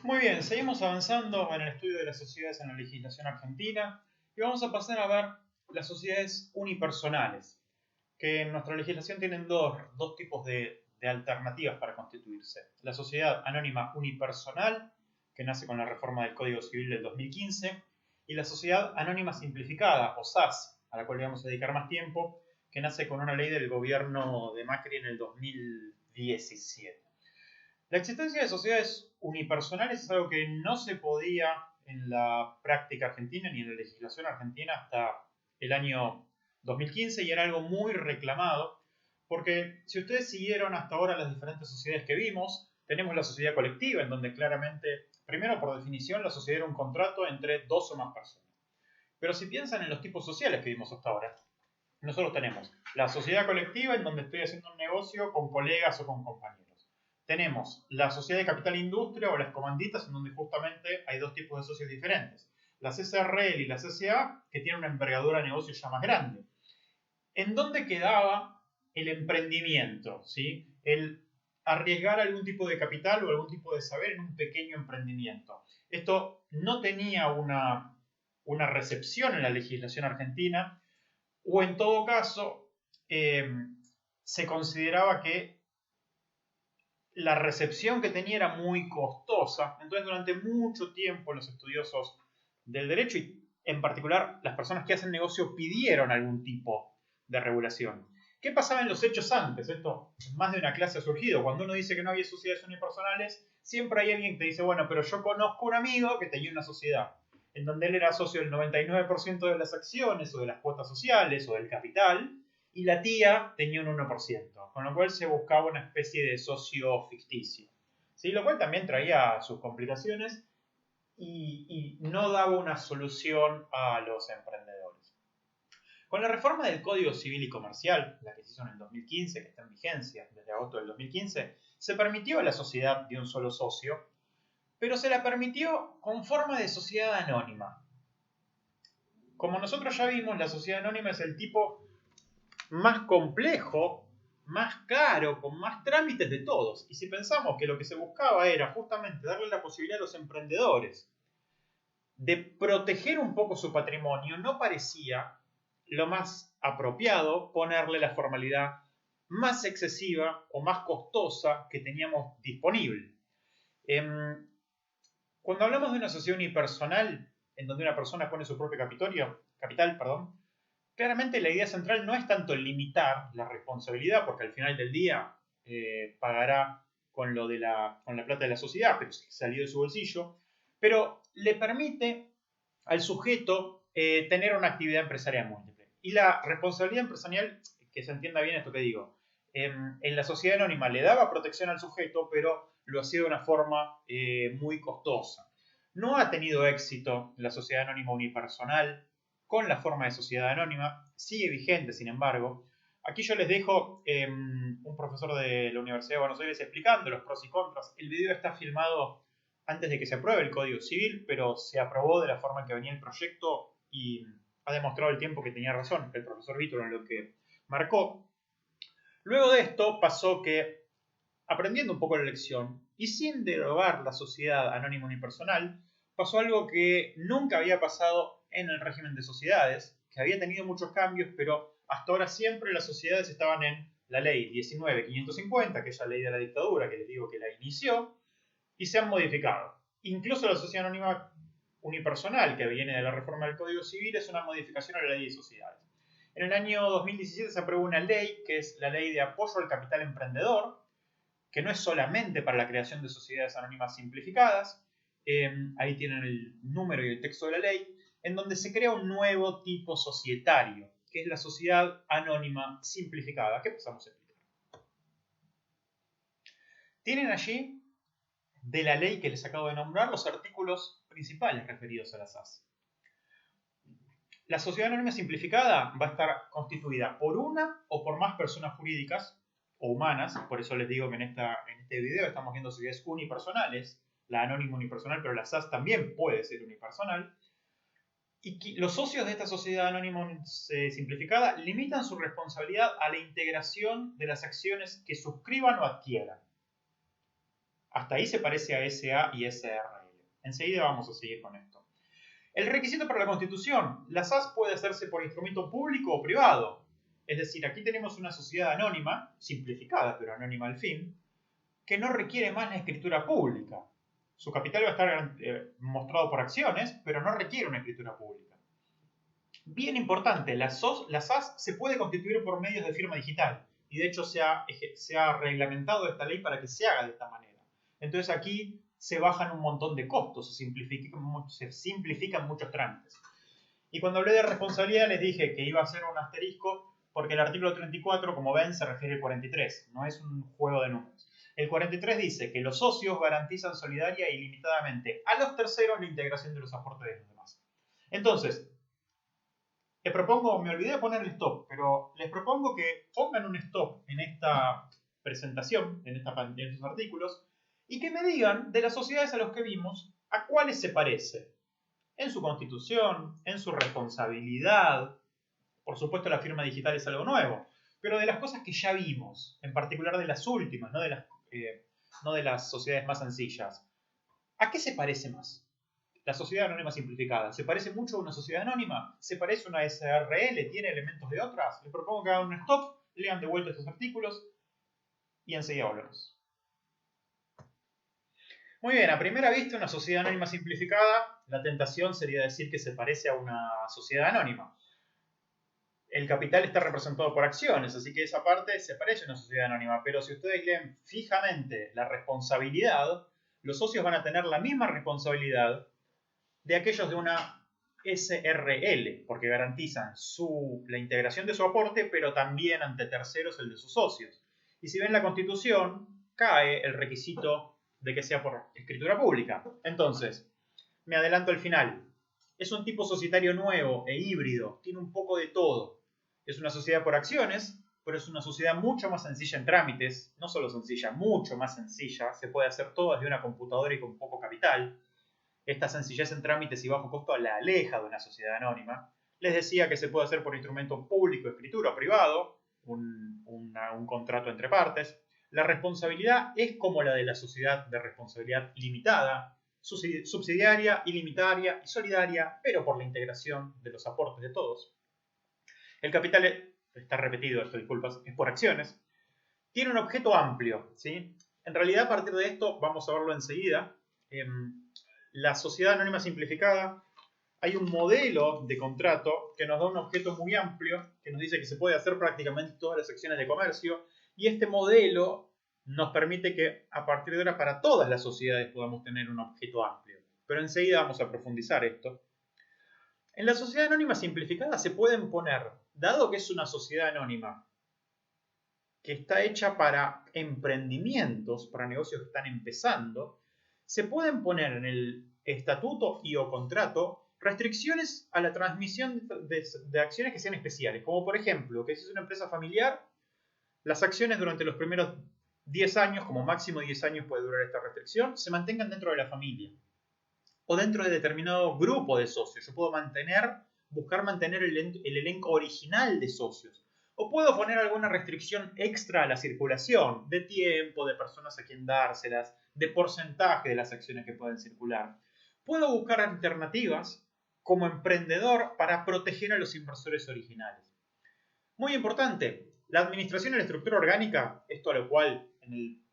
Muy bien, seguimos avanzando en el estudio de las sociedades en la legislación argentina y vamos a pasar a ver las sociedades unipersonales, que en nuestra legislación tienen dos tipos de alternativas para constituirse. La sociedad anónima unipersonal, que nace con la reforma del Código Civil del 2015, y la sociedad anónima simplificada, o SAS, a la cual le vamos a dedicar más tiempo, que nace con una ley del gobierno de Macri en el 2017. La existencia de sociedades unipersonales es algo que no se podía en la práctica argentina ni en la legislación argentina hasta el año 2015 y era algo muy reclamado porque si ustedes siguieron hasta ahora las diferentes sociedades que vimos, tenemos la sociedad colectiva en donde claramente, primero por definición, la sociedad era un contrato entre dos o más personas. Pero si piensan en los tipos sociales que vimos hasta ahora, nosotros tenemos la sociedad colectiva en donde estoy haciendo un negocio con colegas o con compañeros. Tenemos la sociedad de capital industria o las comanditas en donde justamente hay dos tipos de socios diferentes. La CSRL y la CSA que tienen una envergadura de negocio ya más grande. ¿En dónde quedaba el emprendimiento? ¿Sí? El arriesgar algún tipo de capital o algún tipo de saber en un pequeño emprendimiento. Esto no tenía una recepción en la legislación argentina o en todo caso se consideraba que la recepción que tenía era muy costosa. Entonces durante mucho tiempo los estudiosos del derecho y en particular las personas que hacen negocio pidieron algún tipo de regulación. ¿Qué pasaba en los hechos antes? Esto más de una clase ha surgido. Cuando uno dice que no había sociedades unipersonales, siempre hay alguien que te dice, bueno, pero yo conozco un amigo que tenía una sociedad en donde él era socio del 99% de las acciones o de las cuotas sociales o del capital, y la tía tenía un 1%, con lo cual se buscaba una especie de socio ficticio. ¿Sí? Lo cual también traía sus complicaciones y no daba una solución a los emprendedores. Con la reforma del Código Civil y Comercial, la que se hizo en el 2015, que está en vigencia desde agosto del 2015, se permitió a la sociedad de un solo socio, pero se la permitió con forma de sociedad anónima. Como nosotros ya vimos, la sociedad anónima es el tipo más complejo, más caro, con más trámites de todos. Y si pensamos que lo que se buscaba era justamente darle la posibilidad a los emprendedores de proteger un poco su patrimonio, no parecía lo más apropiado ponerle la formalidad más excesiva o más costosa que teníamos disponible. Cuando hablamos de una sociedad unipersonal, en donde una persona pone su propio capital, claramente la idea central no es tanto limitar la responsabilidad, porque al final del día pagará con la plata de la sociedad, pero si salió de su bolsillo, pero le permite al sujeto tener una actividad empresarial múltiple. Y la responsabilidad empresarial, que se entienda bien esto que digo, en la sociedad anónima le daba protección al sujeto, pero lo hacía de una forma muy costosa. No ha tenido éxito la sociedad anónima unipersonal con la forma de sociedad anónima, sigue vigente, sin embargo. Aquí yo les dejo un profesor de la Universidad de Buenos Aires explicando los pros y contras. El video está filmado antes de que se apruebe el Código Civil, pero se aprobó de la forma en que venía el proyecto y ha demostrado el tiempo que tenía razón el profesor Vítor en lo que marcó. Luego de esto pasó que, aprendiendo un poco la lección y sin derogar la sociedad anónima unipersonal, pasó algo que nunca había pasado en el régimen de sociedades, que había tenido muchos cambios, pero hasta ahora siempre las sociedades estaban en la ley 19.550, que es la ley de la dictadura, que les digo que la inició, y se han modificado. Incluso la sociedad anónima unipersonal, que viene de la reforma del Código Civil, es una modificación a la ley de sociedades. En el año 2017 se aprobó una ley, que es la ley de apoyo al capital emprendedor, que no es solamente para la creación de sociedades anónimas simplificadas, ahí tienen el número y el texto de la ley, en donde se crea un nuevo tipo societario, que es la sociedad anónima simplificada, que pasamos a explicar. Tienen allí, de la ley que les acabo de nombrar, los artículos principales referidos a las SAS. La sociedad anónima simplificada va a estar constituida por una o por más personas jurídicas o humanas, por eso les digo que en este video estamos viendo sociedades unipersonales, la anónima unipersonal, pero la SAS también puede ser unipersonal, y los socios de esta sociedad anónima simplificada limitan su responsabilidad a la integración de las acciones que suscriban o adquieran. Hasta Hasta ahí se parece a SA y SRL. Enseguida vamos a seguir con esto. El requisito para la constitución. La SAS puede hacerse por instrumento público o privado. Es decir, aquí tenemos una sociedad anónima, simplificada pero anónima al fin, que no requiere más la escritura pública. Su capital va a estar mostrado por acciones, pero no requiere una escritura pública. Bien importante, la SAS se puede constituir por medios de firma digital. Y de hecho se ha reglamentado esta ley para que se haga de esta manera. Entonces aquí se bajan un montón de costos, se simplifican muchos trámites. Y cuando hablé de responsabilidad les dije que iba a ser un asterisco porque el artículo 34, como ven, se refiere al 43, no es un juego de números. El 43 dice que los socios garantizan solidaria e ilimitadamente a los terceros la integración de los aportes de los demás. Entonces, les propongo, me olvidé de poner el stop, pero les propongo que pongan un stop en esta presentación, en estos artículos, y que me digan de las sociedades a las que vimos, a cuáles se parece. En su constitución, en su responsabilidad. Por supuesto, la firma digital es algo nuevo, pero de las cosas que ya vimos, en particular de las últimas, no de las sociedades más sencillas. ¿A qué se parece más? La sociedad anónima simplificada. ¿Se parece mucho a una sociedad anónima? ¿Se parece a una SRL? ¿Tiene elementos de otras? Les propongo que hagan un stop, lean de vuelta estos artículos y enseguida volvemos. Muy bien, a primera vista una sociedad anónima simplificada, la tentación sería decir que se parece a una sociedad anónima. El capital está representado por acciones, así que esa parte se parece a una sociedad anónima, pero si ustedes leen fijamente la responsabilidad, los socios van a tener la misma responsabilidad de aquellos de una SRL, porque garantizan la integración de su aporte, pero también ante terceros el de sus socios. Y si ven la Constitución, cae el requisito de que sea por escritura pública. Entonces, me adelanto al final. Es un tipo societario nuevo e híbrido, tiene un poco de todo. Es una sociedad por acciones, pero es una sociedad mucho más sencilla en trámites, no solo sencilla, mucho más sencilla, se puede hacer todo desde una computadora y con poco capital. Esta sencillez en trámites y bajo costo la aleja de una sociedad anónima. Les decía que se puede hacer por instrumento público, escritura o privado, un contrato entre partes. La responsabilidad es como la de la sociedad de responsabilidad limitada, subsidiaria, ilimitaria y solidaria, pero por la integración de los aportes de todos. El capital, está repetido esto, disculpas, es por acciones. Tiene un objeto amplio, ¿sí? En realidad, a partir de esto, vamos a verlo enseguida. La sociedad anónima simplificada, hay un modelo de contrato que nos da un objeto muy amplio, que nos dice que se puede hacer prácticamente todas las acciones de comercio, y este modelo nos permite que a partir de ahora para todas las sociedades podamos tener un objeto amplio. Pero enseguida vamos a profundizar esto. En la sociedad anónima simplificada se pueden poner, dado que es una sociedad anónima que está hecha para emprendimientos, para negocios que están empezando, se pueden poner en el estatuto y o contrato restricciones a la transmisión de acciones que sean especiales, como por ejemplo, que si es una empresa familiar, las acciones durante los primeros 10 años, como máximo 10 años puede durar esta restricción, se mantengan dentro de la familia o dentro de determinado grupo de socios. Yo puedo buscar mantener el elenco original de socios. O puedo poner alguna restricción extra a la circulación, de tiempo, de personas a quien dárselas, de porcentaje de las acciones que pueden circular. Puedo buscar alternativas como emprendedor para proteger a los inversores originales. Muy importante, la administración en la estructura orgánica, esto a lo cual en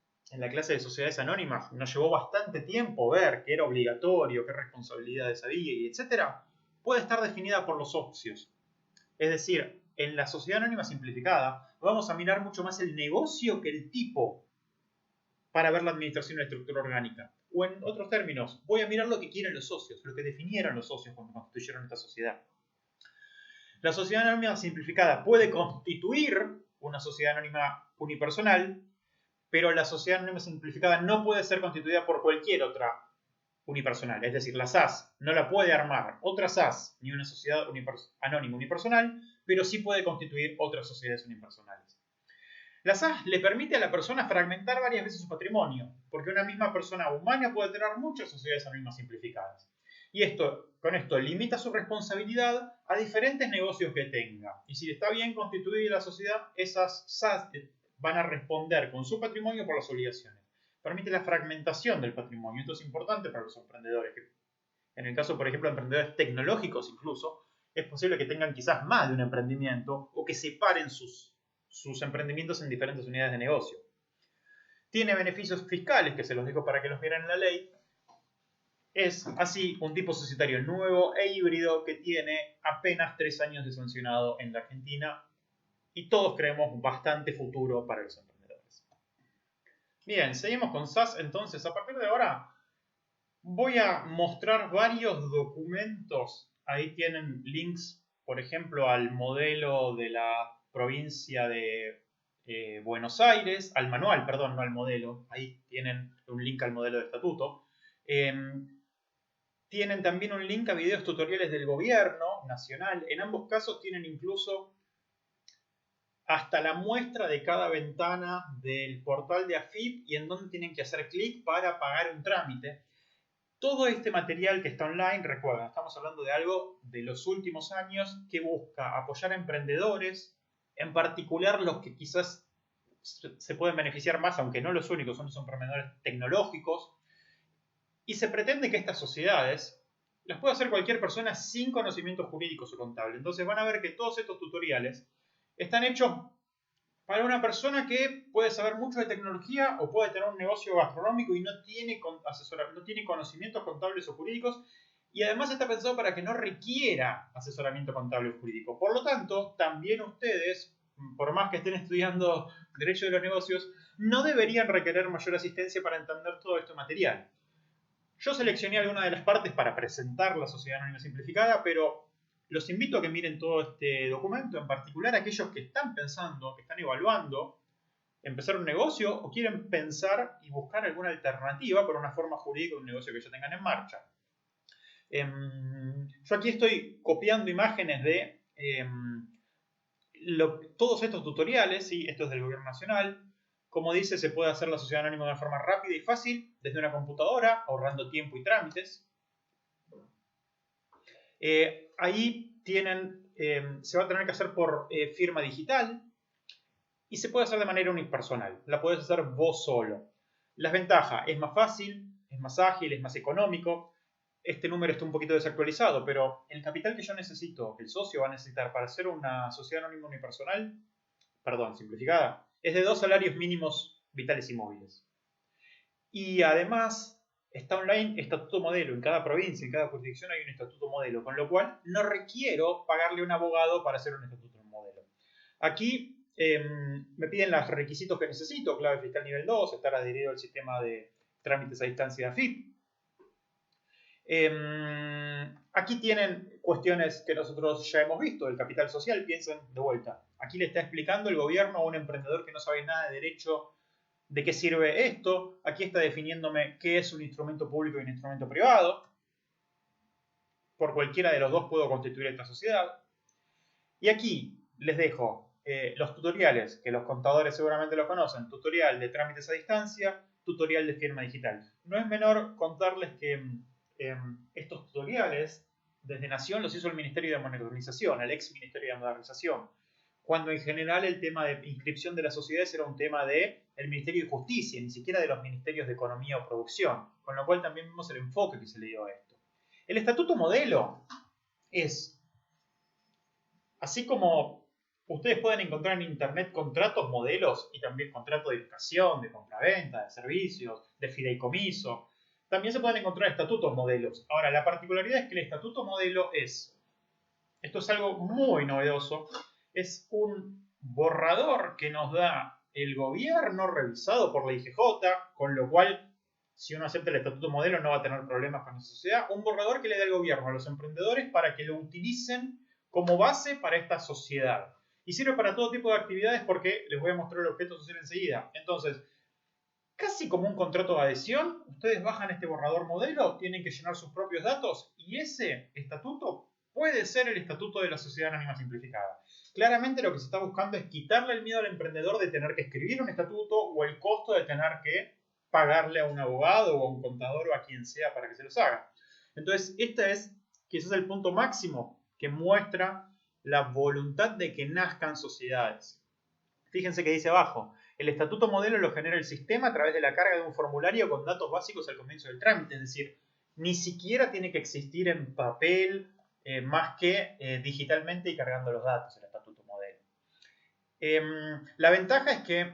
la clase de sociedades anónimas nos llevó bastante tiempo ver qué era obligatorio, qué responsabilidades había, y etcétera, puede estar definida por los socios. Es decir, en la sociedad anónima simplificada vamos a mirar mucho más el negocio que el tipo para ver la administración en la estructura orgánica. O en otros términos, voy a mirar lo que quieren los socios, lo que definieron los socios cuando constituyeron esta sociedad. La sociedad anónima simplificada puede constituir una sociedad anónima unipersonal, pero la sociedad anónima simplificada no puede ser constituida por cualquier otra unipersonal. Es decir, la SAS no la puede armar otra SAS ni una sociedad anónima unipersonal, pero sí puede constituir otras sociedades unipersonales. La SAS le permite a la persona fragmentar varias veces su patrimonio, porque una misma persona humana puede tener muchas sociedades anónimas simplificadas. Y con esto limita su responsabilidad a diferentes negocios que tenga. Y si está bien constituida la sociedad, esas SAS van a responder con su patrimonio por las obligaciones. permite la fragmentación del patrimonio. Esto es importante para los emprendedores, que en el caso, por ejemplo, de emprendedores tecnológicos incluso, es posible que tengan quizás más de un emprendimiento o que separen sus emprendimientos en diferentes unidades de negocio. Tiene beneficios fiscales, que se los dejo para que los miren en la ley. Es así un tipo societario nuevo e híbrido que tiene apenas 3 años de sancionado en la Argentina y todos creemos bastante futuro para los emprendedores. Bien, seguimos con SAS. Entonces, a partir de ahora voy a mostrar varios documentos. Ahí tienen links, por ejemplo, al modelo de la provincia de Buenos Aires, al manual, perdón, no al modelo. Ahí tienen un link al modelo de estatuto. Tienen también un link a videos tutoriales del gobierno nacional. En ambos casos tienen incluso hasta la muestra de cada ventana del portal de AFIP y en dónde tienen que hacer clic para pagar un trámite. Todo este material que está online, recuerden, estamos hablando de algo de los últimos años que busca apoyar a emprendedores, en particular los que quizás se pueden beneficiar más, aunque no los únicos, son los emprendedores tecnológicos. Y se pretende que estas sociedades las pueda hacer cualquier persona sin conocimientos jurídicos o contables. Entonces van a ver que todos estos tutoriales están hechos para una persona que puede saber mucho de tecnología o puede tener un negocio gastronómico y no tiene conocimientos contables o jurídicos, y además está pensado para que no requiera asesoramiento contable o jurídico. Por lo tanto, también ustedes, por más que estén estudiando Derecho de los Negocios, no deberían requerir mayor asistencia para entender todo este material. Yo seleccioné algunas de las partes para presentar la Sociedad Anónima Simplificada, pero los invito a que miren todo este documento, en particular aquellos que están pensando, que están evaluando empezar un negocio o quieren pensar y buscar alguna alternativa por una forma jurídica de un negocio que ya tengan en marcha. Yo aquí estoy copiando imágenes de todos estos tutoriales, ¿sí? Esto es del Gobierno Nacional. Como dice, se puede hacer la sociedad anónima de una forma rápida y fácil desde una computadora, ahorrando tiempo y trámites. Ahí tienen, se va a tener que hacer por firma digital y se puede hacer de manera unipersonal. La puedes hacer vos solo. Las ventajas: es más fácil, es más ágil, es más económico. Este número está un poquito desactualizado, pero el capital que yo necesito, que el socio va a necesitar para hacer una sociedad anónima unipersonal, simplificada, es de 2 salarios mínimos vitales y móviles. Y además está online estatuto modelo. En cada provincia, en cada jurisdicción hay un estatuto modelo, con lo cual no requiero pagarle a un abogado para hacer un estatuto modelo. Aquí me piden los requisitos que necesito: clave fiscal nivel 2, estar adherido al sistema de trámites a distancia de AFIP. Aquí tienen cuestiones que nosotros ya hemos visto, el capital social. Piensen de vuelta. Aquí le está explicando el gobierno a un emprendedor que no sabe nada de derecho de qué sirve esto. Aquí está definiéndome qué es un instrumento público y un instrumento privado. Por cualquiera de los dos puedo constituir esta sociedad. Y aquí les dejo los tutoriales, que los contadores seguramente los conocen: tutorial de trámites a distancia, tutorial de firma digital. No es menor contarles que estos tutoriales desde Nación los hizo el Ministerio de Modernización, el ex Ministerio de Modernización, cuando en general el tema de inscripción de las sociedades era un tema del Ministerio de Justicia, ni siquiera de los Ministerios de Economía o Producción, con lo cual también vemos el enfoque que se le dio a esto. El estatuto modelo es, así como ustedes pueden encontrar en internet contratos modelos y también contratos de educación, de compraventa, de servicios, de fideicomiso, también se pueden encontrar estatutos modelos. Ahora, la particularidad es que el estatuto modelo esto es algo muy novedoso, es un borrador que nos da el gobierno revisado por la IGJ, con lo cual, si uno acepta el estatuto modelo, no va a tener problemas con la sociedad. Un borrador que le da el gobierno a los emprendedores para que lo utilicen como base para esta sociedad. Y sirve para todo tipo de actividades, porque les voy a mostrar el objeto social enseguida. Entonces, casi como un contrato de adhesión, ustedes bajan este borrador modelo, tienen que llenar sus propios datos y ese estatuto puede ser el estatuto de la Sociedad Anónima Simplificada. Claramente lo que se está buscando es quitarle el miedo al emprendedor de tener que escribir un estatuto o el costo de tener que pagarle a un abogado o a un contador o a quien sea para que se los haga. Entonces, este es quizás el punto máximo que muestra la voluntad de que nazcan sociedades. Fíjense que dice abajo: El estatuto modelo lo genera el sistema a través de la carga de un formulario con datos básicos al comienzo del trámite, es decir, ni siquiera tiene que existir en papel más que digitalmente y cargando los datos el estatuto modelo. La ventaja es que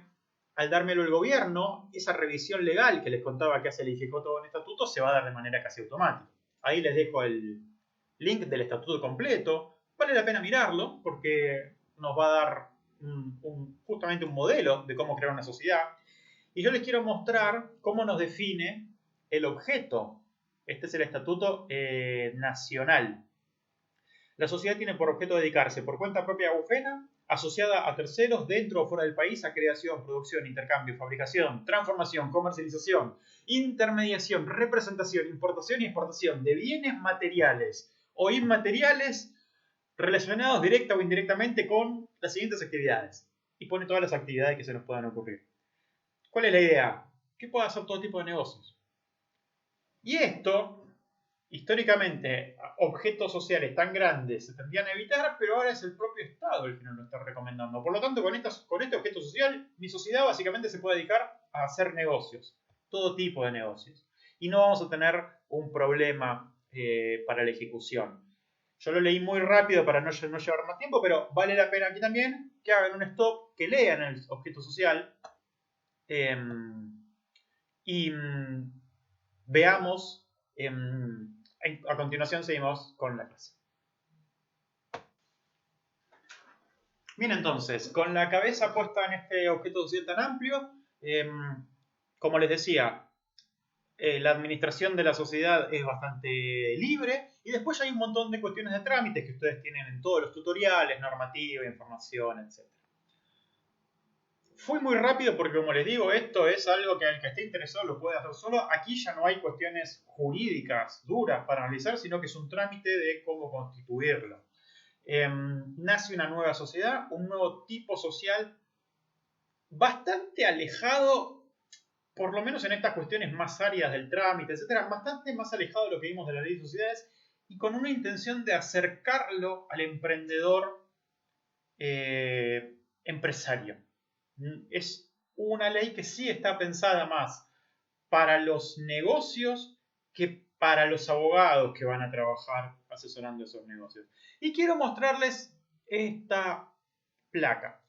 al dármelo el gobierno, esa revisión legal que les contaba que hace el IGJ con el estatuto se va a dar de manera casi automática. Ahí les dejo el link del estatuto completo. Vale la pena mirarlo porque nos va a dar justamente un modelo de cómo crear una sociedad. Y yo les quiero mostrar cómo nos define el objeto. Este es el estatuto nacional. La sociedad tiene por objeto dedicarse por cuenta propia agufena, asociada a terceros dentro o fuera del país, a creación, producción, intercambio, fabricación, transformación, comercialización, intermediación, representación, importación y exportación de bienes materiales o inmateriales relacionados directa o indirectamente con las siguientes actividades. Y pone todas las actividades que se nos puedan ocurrir. ¿Cuál es la idea? Que pueda hacer todo tipo de negocios. Y esto, históricamente, objetos sociales tan grandes se tendrían a evitar, pero ahora es el propio Estado el que nos lo está recomendando. Por lo tanto, con este objeto social, mi sociedad básicamente se puede dedicar a hacer negocios. Todo tipo de negocios. Y no vamos a tener un problema para la ejecución. Yo lo leí muy rápido para no llevar más tiempo, pero vale la pena aquí también que hagan un stop, que lean el objeto social y veamos. A continuación seguimos con la clase. Bien, entonces, con la cabeza puesta en este objeto social tan amplio, como les decía, la administración de la sociedad es bastante libre y después hay un montón de cuestiones de trámites que ustedes tienen en todos los tutoriales, normativa, información, etc. Fui muy rápido porque, como les digo, esto es algo que al que esté interesado lo puede hacer solo. Aquí ya no hay cuestiones jurídicas duras para analizar, sino que es un trámite de cómo constituirlo. Nace una nueva sociedad, un nuevo tipo social bastante alejado, por lo menos en estas cuestiones más áridas del trámite, etcétera, bastante más alejado de lo que vimos de la ley de sociedades y con una intención de acercarlo al emprendedor empresario. Es una ley que sí está pensada más para los negocios que para los abogados que van a trabajar asesorando esos negocios. Y quiero mostrarles esta placa.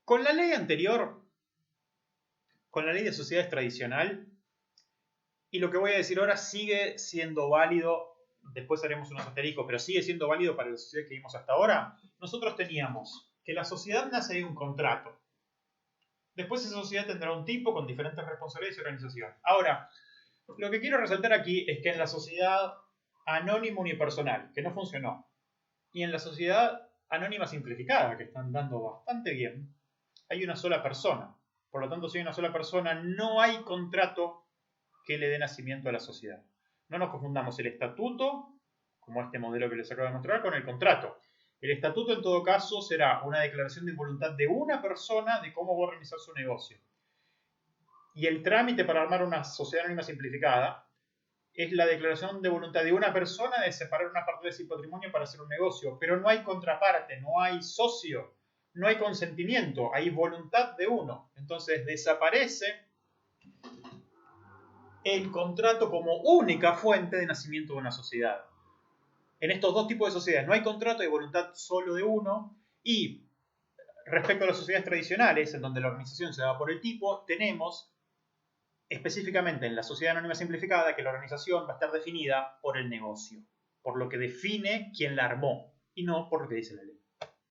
Con la ley anterior, con la ley de sociedades tradicional, y lo que voy a decir ahora sigue siendo válido, después haremos unos asteriscos, pero sigue siendo válido para la sociedad que vimos hasta ahora. Nosotros teníamos que la sociedad nace de un contrato. Después esa sociedad tendrá un tipo con diferentes responsabilidades y organización. Ahora, lo que quiero resaltar aquí es que en la sociedad anónima unipersonal, que no funcionó, y en la sociedad anónima simplificada, que están dando bastante bien, hay una sola persona. Por lo tanto, si hay una sola persona, no hay contrato que le dé nacimiento a la sociedad. No nos confundamos el estatuto, como este modelo que les acabo de mostrar, con el contrato. El estatuto, en todo caso, será una declaración de voluntad de una persona de cómo va a organizar su negocio. Y el trámite para armar una sociedad anónima simplificada es la declaración de voluntad de una persona de separar una parte de su patrimonio para hacer un negocio. Pero no hay contraparte, no hay socio, no hay consentimiento, hay voluntad de uno. Entonces desaparece el contrato como única fuente de nacimiento de una sociedad. En estos dos tipos de sociedades no hay contrato, hay voluntad solo de uno. Y respecto a las sociedades tradicionales, en donde la organización se da por el tipo, tenemos específicamente en la sociedad anónima simplificada que la organización va a estar definida por el negocio, por lo que define quién la armó y no por lo que dice la ley.